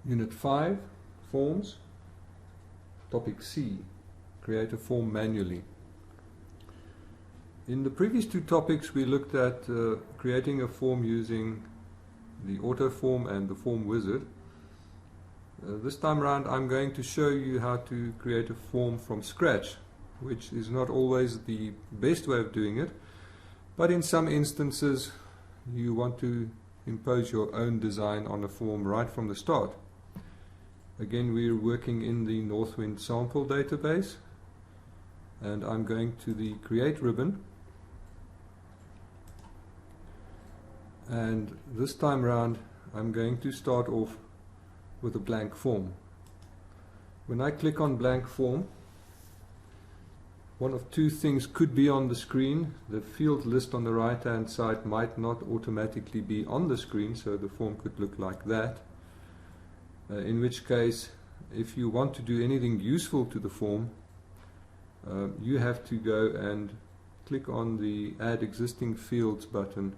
Unit 5, Forms, Topic C, Create a form manually. In the previous two topics we looked at creating a form using the AutoForm and the Form Wizard. This time around I'm going to show you how to create a form from scratch, which is not always the best way of doing it, but in some instances you want to impose your own design on a form right from the start. Again, we're working in the Northwind sample database, and I'm going to the Create ribbon, and this time around I'm going to start off with a blank form. When I click on blank form, one of two things could be on the screen. The field list on the right hand side might not automatically be on the screen, so the form could look like that. In which case, if you want to do anything useful to the form, you have to go and click on the Add Existing Fields button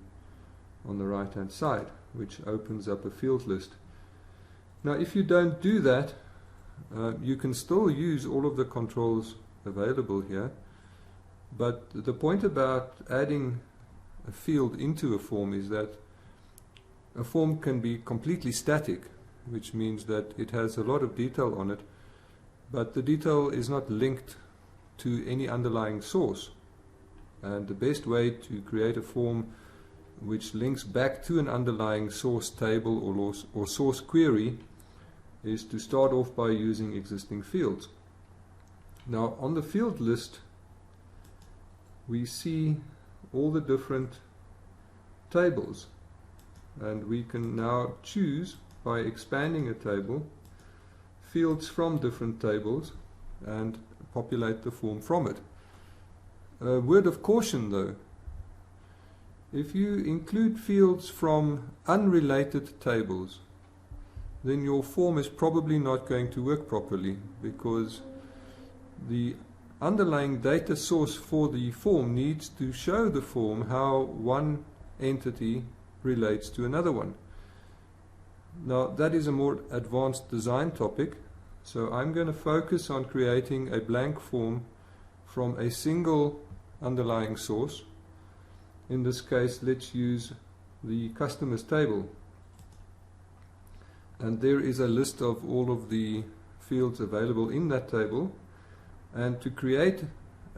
on the right hand side, which opens up a field list. Now if you don't do that, you can still use all of the controls available here, but the point about adding a field into a form is that a form can be completely static, which means that it has a lot of detail on it, but the detail is not linked to any underlying source. And the best way to create a form which links back to an underlying source table or source query is to start off by using existing fields. Now on the field list we see all the different tables, and we can now choose, by expanding a table, fields from different tables and populate the form from it. A word of caution though: if you include fields from unrelated tables, then your form is probably not going to work properly, because the underlying data source for the form needs to show the form how one entity relates to another one. Now that is a more advanced design topic, so I'm going to focus on creating a blank form from a single underlying source. In this case, let's use the customers table, and there is a list of all of the fields available in that table. And to create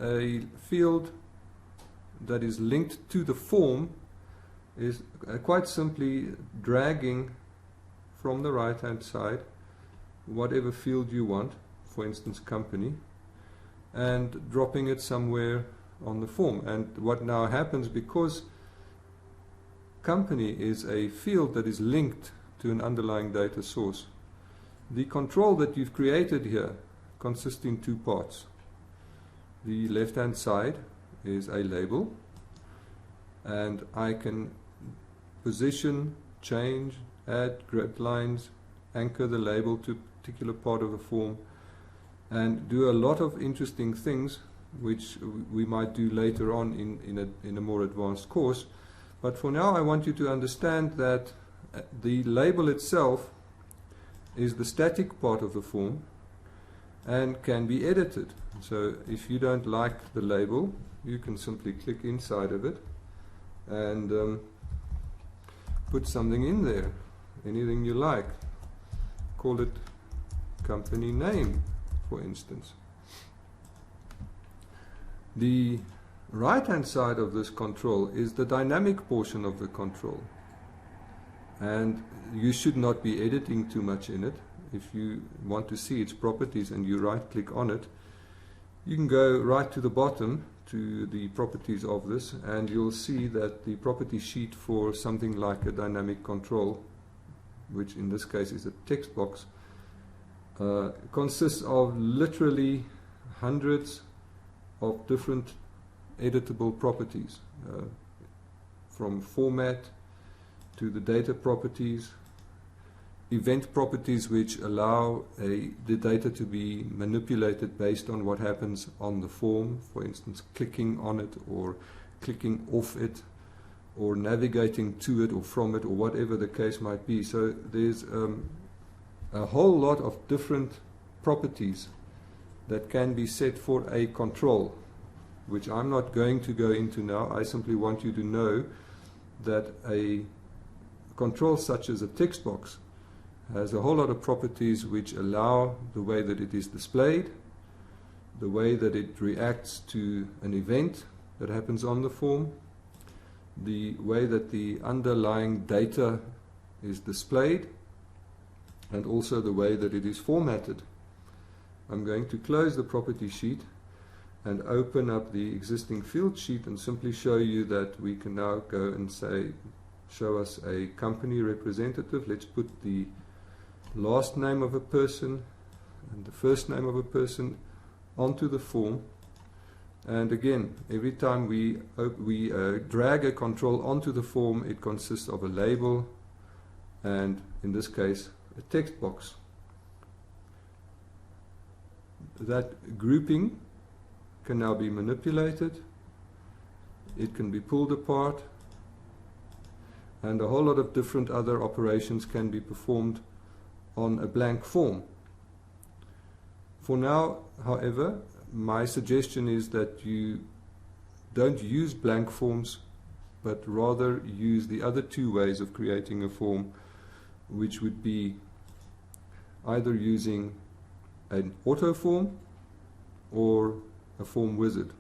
a field that is linked to the form is quite simply dragging from the right hand side whatever field you want, for instance company, and dropping it somewhere on the form. And what now happens, because company is a field that is linked to an underlying data source, the control that you've created here consists in two parts. The left hand side is a label, and I can position, change, add grid lines, anchor the label to a particular part of the form, and do a lot of interesting things which we might do later on in a more advanced course. But for now I want you to understand that the label itself is the static part of the form and can be edited. So if you don't like the label, you can simply click inside of it and put something in there, anything you like. Call it company name, for instance. The right hand side of this control is the dynamic portion of the control, and you should not be editing too much in it. If you want to see its properties and you right click on it, you can go right to the bottom to the properties of this, and you'll see that the property sheet for something like a dynamic control, which in this case is a text box, consists of literally hundreds of different editable properties, from format to the data properties, event properties which allow the data to be manipulated based on what happens on the form, for instance clicking on it or clicking off it or navigating to it or from it or whatever the case might be. So there's a whole lot of different properties that can be set for a control, which I'm not going to go into now. I simply want you to know that a control such as a text box has a whole lot of properties which allow the way that it is displayed, the way that it reacts to an event that happens on the form, the way that the underlying data is displayed, and also the way that it is formatted. I'm going to close the property sheet and open up the existing field sheet and simply show you that we can now go and say, show us a company representative. Let's put the last name of a person and the first name of a person onto the form. And again, every time we drag a control onto the form, it consists of a label and, in this case, a text box. That grouping can now be manipulated, it can be pulled apart, and a whole lot of different other operations can be performed on a blank form. For now, however, my suggestion is that you don't use blank forms, but rather use the other two ways of creating a form, which would be either using an auto form or a form wizard.